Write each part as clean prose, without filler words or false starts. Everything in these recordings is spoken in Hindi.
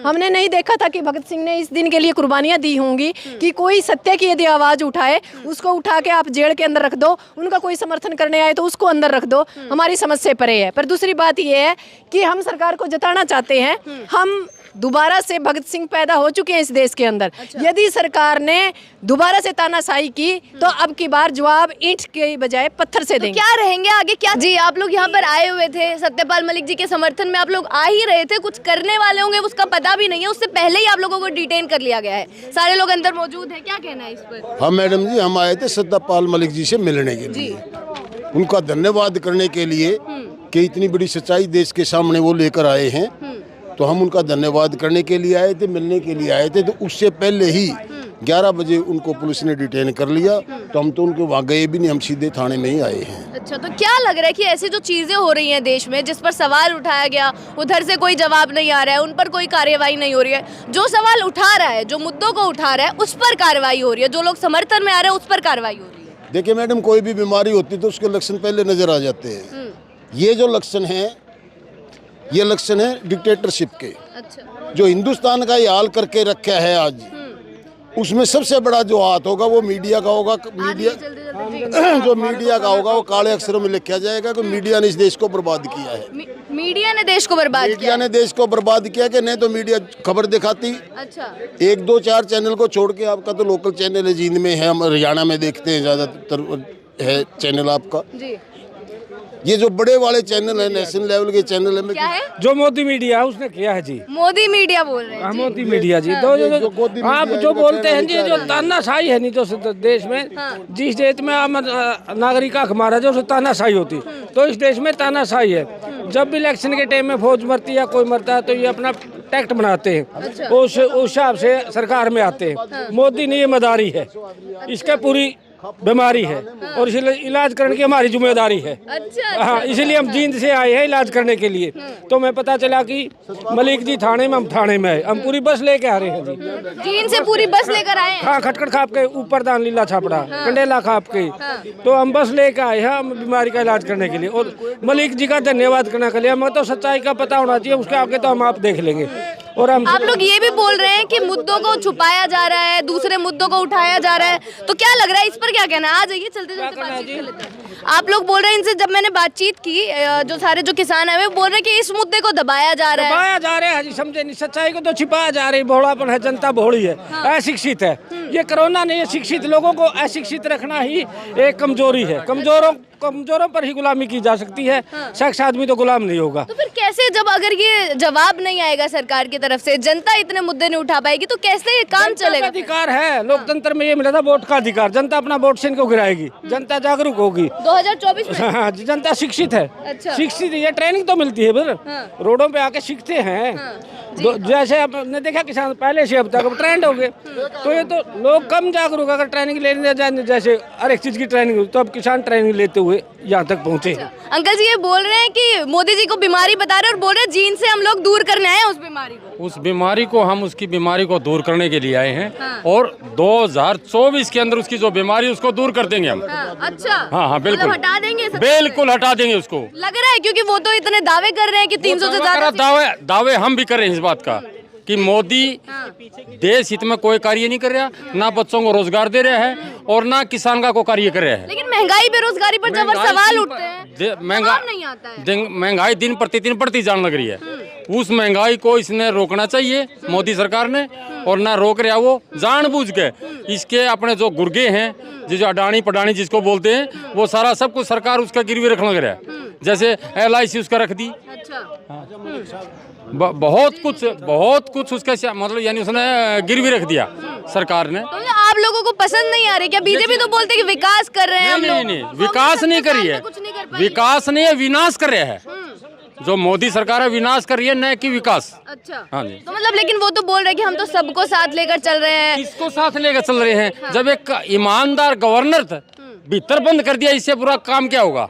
हमने नहीं देखा था कि भगत सिंह ने इस दिन के लिए कुर्बानियां दी होंगी कि कोई सत्य की यदि आवाज उठाए उसको उठा के आप जेल के अंदर रख दो, उनका कोई समर्थन करने आए तो उसको अंदर रख दो, हमारी समझ से परे है। पर दूसरी बात यह है कि हम सरकार को जताना चाहते हैं, हम दोबारा से भगत सिंह पैदा हो चुके हैं इस देश के अंदर। यदि सरकार ने दोबारा से तानाशाही की तो अब की बार जवाब ईंट के बजाय पत्थर से देंगे। क्या रहेंगे आगे क्या? जी, आप लोग यहाँ पर आए हुए थे, सत्यपाल मलिक जी के समर्थन में आप लोग आ ही रहे थे, कुछ करने वाले होंगे उसका पता भी नहीं है, उससे पहले ही आप लोगों को डिटेन कर लिया गया है, सारे लोग अंदर मौजूद हैं, क्या कहना है इस पर? हाँ मैडम जी, हम आए थे सत्यपाल मलिक जी से मिलने के लिए, उनका धन्यवाद करने के लिए कि इतनी बड़ी सच्चाई देश के सामने वो लेकर आए हैं, तो हम उनका धन्यवाद करने के लिए आए थे, मिलने के लिए आए थे। तो उससे पहले ही 11 बजे उनको पुलिस ने डिटेन कर लिया, तो हम तो उनके वहाँ गए भी नहीं, हम सीधे थाने में ही आए हैं। अच्छा, तो क्या लग रहा है कि ऐसी जो चीजें हो रही हैं देश में, जिस पर सवाल उठाया गया उधर से कोई जवाब नहीं आ रहा है, उन पर कोई कार्यवाही नहीं हो रही है, जो सवाल उठा रहा है, जो मुद्दों को उठा रहा है उस पर कार्रवाई हो रही है, जो लोग समर्थन में आ रहे हैं उस पर कार्रवाई हो रही है? देखिए मैडम, कोई भी बीमारी होती तो उसके लक्षण पहले नजर आ जाते हैं। ये जो लक्षण है, ये लक्षण है डिक्टेटरशिप के। अच्छा। जो हिंदुस्तान का ये हाल करके रखा है आज, उसमें सबसे बड़ा जो हाथ होगा वो मीडिया का होगा। मीडिया जो मीडिया का होगा वो काले अक्षरों में लिखा जाएगा कि मीडिया ने इस देश को बर्बाद किया है। मीडिया ने देश को बर्बाद किया? मीडिया ने देश को बर्बाद किया कि नहीं तो मीडिया खबर दिखाती। अच्छा। 1, 2, 4 चैनल को छोड़ के, आपका तो लोकल चैनल है, जींद में है, हम हरियाणा में देखते हैं ज़्यादातर है चैनल आपका। जी। ये जो बड़े वाले चैनल है, नेशनल लेवल के चैनल है, क्या है? जो मोदी मीडिया है उसने किया है जी। मोदी मीडिया बोल रहे हैं? मोदी मीडिया जी। तो आप जो बोलते हैं जी, जो तानाशाही है नहीं जो देश में, जिस देश में नागरिक का हमारा जो तानाशाही होती, तो इस देश में तानाशाही है। जब भी इलेक्शन के टाइम में फौज मरती या कोई मरता है तो ये अपना टैक्ट बनाते हैं, उस हिसाब से सरकार में आते हैं। मोदी ने ये मदारी है, इसका पूरी बीमारी है और इसलिए इलाज करने की हमारी जिम्मेदारी है। अच्छा। हाँ, इसलिए हम जींद से आए हैं इलाज करने के लिए। तो मैं पता चला कि मलिक जी थाने में, हम थाने में आए, हम पूरी बस लेके आ रहे हैं जी। जींद से पूरी बस लेकर आए हैं? हाँ, खटखट खाप के ऊपर दान लीला छापड़ा, कंडेला खाप के। तो हम बस लेके आए हैं हम बीमारी का इलाज करने के लिए, और मलिक जी का धन्यवाद करने के लिए। हमें तो सच्चाई का पता होना चाहिए, उसके आगे तो हम आप देख लेंगे। और हम आप लोग ये भी बोल रहे हैं कि मुद्दों को छुपाया जा रहा है, दूसरे मुद्दों को उठाया जा रहा है, तो क्या लग रहा है इस पर क्या कहना है? आ जाइए, चलते चलते बातचीत कर लेते हैं। आप लोग बोल रहे हैं, इनसे जब मैंने बातचीत की, जो सारे जो किसान है वो बोल रहे हैं कि इस मुद्दे को दबाया जा रहा है। दबाया जा रहा है जी, समझे नहीं, सच्चाई को तो छिपाया जा रही है। भोलापन है, जनता भोली है, अशिक्षित है। ये कोरोना नहीं है, शिक्षित लोगों को अशिक्षित रखना ही एक कमजोरी है। कमजोरों पर ही गुलामी की जा सकती है, शख्स आदमी तो गुलाम नहीं होगा। तो फिर कैसे, जब अगर ये जवाब नहीं आएगा सरकार की तरफ से, जनता इतने मुद्दे नहीं उठा पाएगी, तो कैसे ये काम चलेगा? अधिकार है, लोकतंत्र में ये मिला था वोट का अधिकार। जनता अपना वोट से इनको गिराएगी, जनता जागरूक होगी 2024 में। हाँ, जनता शिक्षित है। अच्छा। शिक्षित, ये ट्रेनिंग तो मिलती है, रोडों पे आके सीखते हैं। जैसे आपने देखा किसान पहले से अब तक ट्रेंड हो गए, तो ये तो लोग कम जागरूक, अगर ट्रेनिंग लेने जाए जैसे हर एक चीज की ट्रेनिंग, तो अब किसान ट्रेनिंग लेते हुए यहाँ तक पहुँचे। अंकल जी ये बोल रहे हैं कि मोदी जी को बीमारी बता रहे हैं और बोल रहे हैं जीन से हम लोग दूर करने आए हैं उस बीमारी को। उस बीमारी को हम उसकी बीमारी को दूर करने के लिए आए हैं, और 2024 के अंदर उसकी जो बीमारी उसको दूर कर देंगे हम। अच्छा। हाँ, बिल्कुल हटा देंगे? बिल्कुल हटा देंगे उसको। लग रहा है, क्योंकि वो तो इतने दावे कर रहे हैं कि 300 से ज्यादा दावे हम भी कर रहे हैं इस बात का कि मोदी देश हित में कोई कार्य नहीं कर रहा, ना बच्चों को रोजगार दे रहा है और ना किसान का कोई कार्य कर रहा है। लेकिन महंगाई बेरोजगारी पर जब सवाल उठते हैं, नहीं आता है। महंगाई दिन प्रतिदिन बढ़ती जाने लग रही है। उस महंगाई को इसने रोकना चाहिए, मोदी सरकार ने, और ना रोक रहा वो जानबूझ के। इसके अपने जो गुर्गे हैं, जो अडानी पडानी जिसको बोलते हैं, वो सारा सब कुछ सरकार उसका गिरवी रखने लग रहा है। जैसे LIC उसका रख दी। बहुत कुछ उसका मतलब यानी उसने गिरवी रख दिया सरकार ने। तो आप लोगों को पसंद नहीं आ रही क्या? बीजेपी तो बोलते कि विकास कर रहे हैं। नहीं, विकास नहीं कर रही है, विकास नहीं है, विनाश कर रहा है। जो मोदी सरकार है विनाश कर रही है, न कि विकास। अच्छा। हाँ जी। तो मतलब, लेकिन वो तो बोल रहे हैं कि हम तो सबको साथ लेकर चल रहे हैं। किसको साथ लेकर चल रहे हैं? जब एक ईमानदार गवर्नर था, भीतर बंद कर दिया, इससे पूरा काम क्या होगा?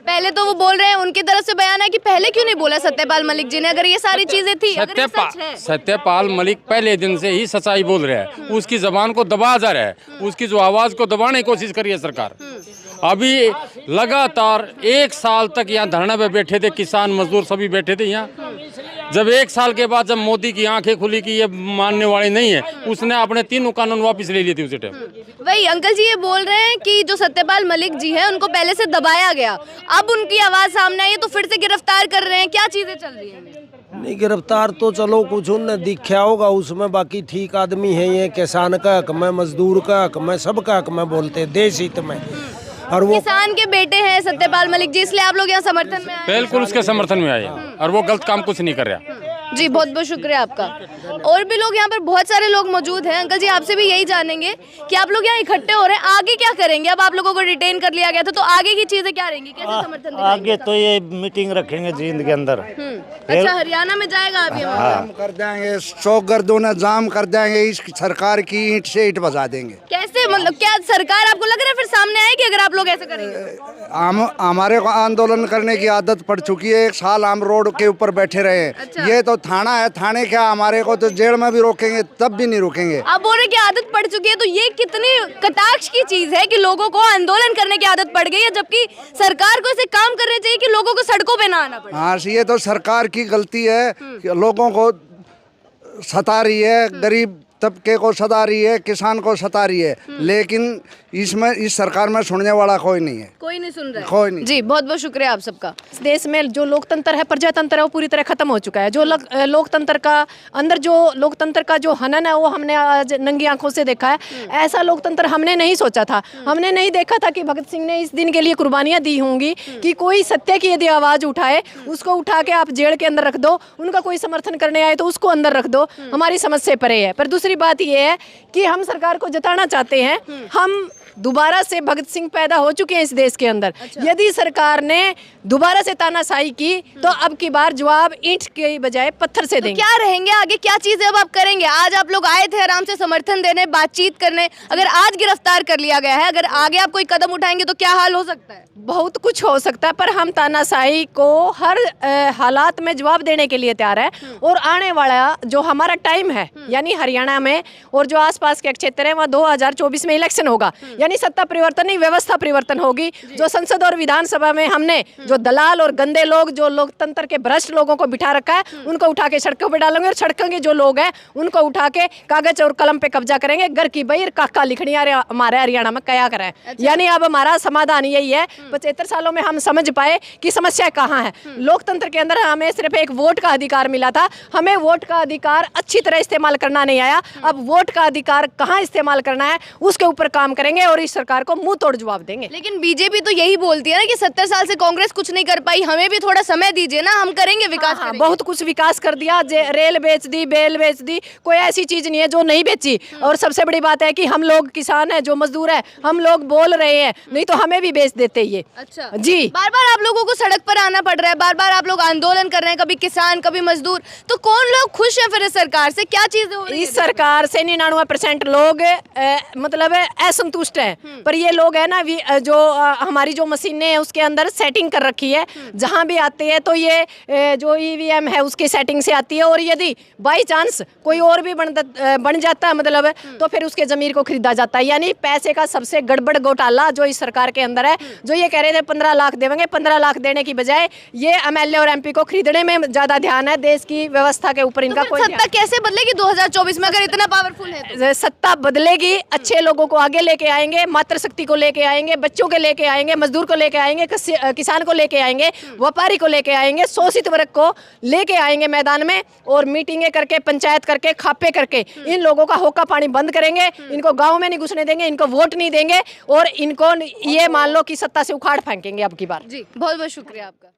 पहले तो वो बोल रहे हैं, उनकी तरफ से बयान है कि पहले क्यों नहीं बोला सत्यपाल मलिक जी ने, अगर ये सारी चीजें थी। सत्यपाल मलिक पहले दिन से ही सच्चाई बोल रहा है, उसकी जबान को दबाया जा रहा है, उसकी जो आवाज को दबाने की कोशिश कर रही है सरकार। अभी लगातार 1 साल तक यहाँ धरने पे बैठे थे, किसान मजदूर सभी बैठे थे यहाँ, जब 1 साल के बाद जब मोदी की आंखें खुली कि ये मानने वाली नहीं है, उसने अपने 3 कानून वापस ले लिए थे उसी टाइम। वही अंकल जी ये बोल रहे हैं कि जो सत्यपाल मलिक जी हैं उनको पहले से दबाया गया, अब उनकी आवाज सामने आई है तो फिर से गिरफ्तार कर रहे हैं, क्या चीजें चल रही हैं? नहीं, गिरफ्तार तो चलो कुछ उनने दिखा होगा उसमें, बाकी ठीक आदमी है ये, किसान का हक में, मजदूर का हक में, सबका हक में बोलते हैं, देश हित में। और वो किसान के बेटे हैं सत्यपाल मलिक जी, इसलिए आप लोग यहाँ समर्थन में आए हैं? बिल्कुल उसके समर्थन में आए हैं और वो गलत काम कुछ नहीं कर रहा। जी बहुत बहुत शुक्रिया आपका। और भी लोग यहाँ पर बहुत सारे लोग मौजूद हैं। अंकल जी आपसे भी यही जानेंगे कि आप लोग यहाँ इकट्ठे हो रहे हैं, आगे क्या करेंगे? अब आप लोगों को डिटेन कर लिया गया था तो आगे की चीजें क्या रहेंगी, कैसे समर्थन दिखाएंगे? आगे तो ये मीटिंग रखेंगे जींद के अंदर। अच्छा हरियाणा में जाएगा आप यहाँ? जाम कर देंगे, चौक गर्दों जाम कर देंगे, इस सरकार की ईंट से ईंट बजा देंगे। कैसे, मतलब क्या सरकार आपको लग रहा है फिर सामने आएगी अगर आप लोग ऐसा करेंगे? हमारे को आंदोलन करने की आदत पड़ चुकी है, 1 साल हम रोड के ऊपर बैठे रहे हैं। अच्छा। ये तो थाना है, थाने क्या हमारे को तो जेल में भी रोकेंगे तब भी नहीं रोकेंगे। आप बोल रहे कि आदत पड़ चुकी है, तो ये कितनी कटाक्ष की चीज है कि लोगों को आंदोलन करने की आदत पड़ गई है, जबकि सरकार को ऐसे काम करने चाहिए कि लोगों को सड़कों पे ना आना पड़े। हाँ, ये तो सरकार की गलती है कि लोगों को सता रही है, गरीब तबके को सता रही है, किसान को सता रही है, लेकिन इसमें इस सरकार में सुनने वाला कोई नहीं है, कोई नहीं सुन रहा है। कोई नहीं। जी बहुत बहुत शुक्रिया आप सबका। इस देश में जो लोकतंत्र है, प्रजातंत्र है, वो पूरी तरह खत्म हो चुका है। जो लोकतंत्र का अंदर जो लोकतंत्र का जो हनन है वो हमने आज नंगी आंखों से देखा है। ऐसा लोकतंत्र हमने नहीं सोचा था, हमने नहीं देखा था कि भगत सिंह ने इस दिन के लिए कुर्बानियां दी होंगी, कि कोई सत्य की यदि आवाज उठाए उसको उठा के आप जेल के अंदर रख दो, उनका कोई समर्थन करने आए तो उसको अंदर रख दो, हमारी समझ से परे है। पर दूसरी बात ये है कि हम सरकार को जताना चाहते हैं, हम दोबारा से भगत सिंह पैदा हो चुके हैं इस देश के अंदर। यदि सरकार ने दोबारा से तानाशाही की तो अब की बार जवाब ईंट के बजाय पत्थर से देंगे। क्या रहेंगे आगे, क्या चीजें अब आप करेंगे? आज आप लोग आए थे आराम से समर्थन देने, बातचीत करने, अगर आज गिरफ्तार कर लिया गया है, अगर आगे आप कोई कदम उठाएंगे तो क्या हाल हो सकता है? बहुत कुछ हो सकता है, पर हम तानाशाही को हर हालात में जवाब देने के लिए तैयार है। और आने वाला जो हमारा टाइम है, यानी हरियाणा में और जो आसपास के क्षेत्र है, वहाँ 2024 में इलेक्शन होगा, यानी सत्ता परिवर्तन नहीं, व्यवस्था परिवर्तन होगी। जो संसद और विधानसभा में हमने जो दलाल और गंदे लोग, जो लोकतंत्र के भ्रष्ट लोगों को बिठा रखा है, उनको उठा के सड़कों पे डालेंगे, और सड़कों के जो लोग हैं उनको उठा के कागज और कलम पे कब्जा करेंगे। घर की बहिर काका लिखनी हमारे हरियाणा में क्या करें। यानी अब हमारा समाधान यही है, 75 सालों में हम समझ पाए कि समस्या कहाँ है। लोकतंत्र के अंदर हमें सिर्फ एक वोट का अधिकार मिला था, हमें वोट का अधिकार अच्छी तरह इस्तेमाल करना नहीं आया। अब वोट का अधिकार कहाँ इस्तेमाल करना है उसके ऊपर काम करेंगे और इस सरकार को मुंह तोड़ जवाब देंगे। लेकिन बीजेपी तो यही बोलती है ना कि 70 साल से कांग्रेस कुछ नहीं कर पाई, हमें भी थोड़ा समय दीजिए ना, हम करेंगे विकास। हाँ, बहुत कुछ विकास कर दिया, रेल बेच दी, बेल बेच दी, कोई ऐसी चीज नहीं है जो नहीं बेची। और सबसे बड़ी बात है कि हम लोग किसान हैं, जो मजदूर है, हम लोग बोल रहे हैं, नहीं तो हमें भी बेच देते ये। अच्छा जी, बार बार आप लोगों को सड़क पर आना पड़ रहा है, बार बार आप लोग आंदोलन कर रहे हैं, कभी किसान कभी मजदूर, तो कौन लोग खुश है फिर इस सरकार से? क्या चीजें हो रही है? इस सरकार से 99% लोग मतलब असंतुष्ट हैं। पर ये लोग है ना, जो हमारी जो मशीनें हैं उसके अंदर सेटिंग कर रखी है, जहाँ भी आते हैं तो ये जो ईवीएम है उसकी सेटिंग से आती है। और यदि बाई चांस कोई और भी बन जाता है मतलब, तो फिर उसके जमीर को खरीदा जाता है। यानी पैसे का सबसे गड़बड़ घोटाला जो इस सरकार के अंदर है। जो ये कह रहे थे 15 लाख देंगे, 15 लाख देने की बजाय ये एमएलए और एमपी को खरीदने में ज्यादा ध्यान है, देश की व्यवस्था के ऊपर इनका कोई सत्ता कैसे बदलेगी 2024 में अगर इतना पावरफुल है? सत्ता बदलेगी, अच्छे लोगों को आगे लेके आएंगे, मातृशक्ति को लेके आएंगे, बच्चों को लेके आएंगे, मजदूर को लेके आएंगे, किसान को लेके आएंगे, व्यापारी को लेके आएंगे, शोषित वर्ग को लेके आएंगे मैदान में, और मीटिंगें करके, पंचायत करके, खापे करके इन लोगों का होका पानी बंद करेंगे। इनको गाँव में नहीं घुसने देंगे, इनको वोट नहीं देंगे, और इनको ये मान लो कि सत्ता से उखाड़ फेंकेंगे अब की बार। जी बहुत बहुत शुक्रिया आपका।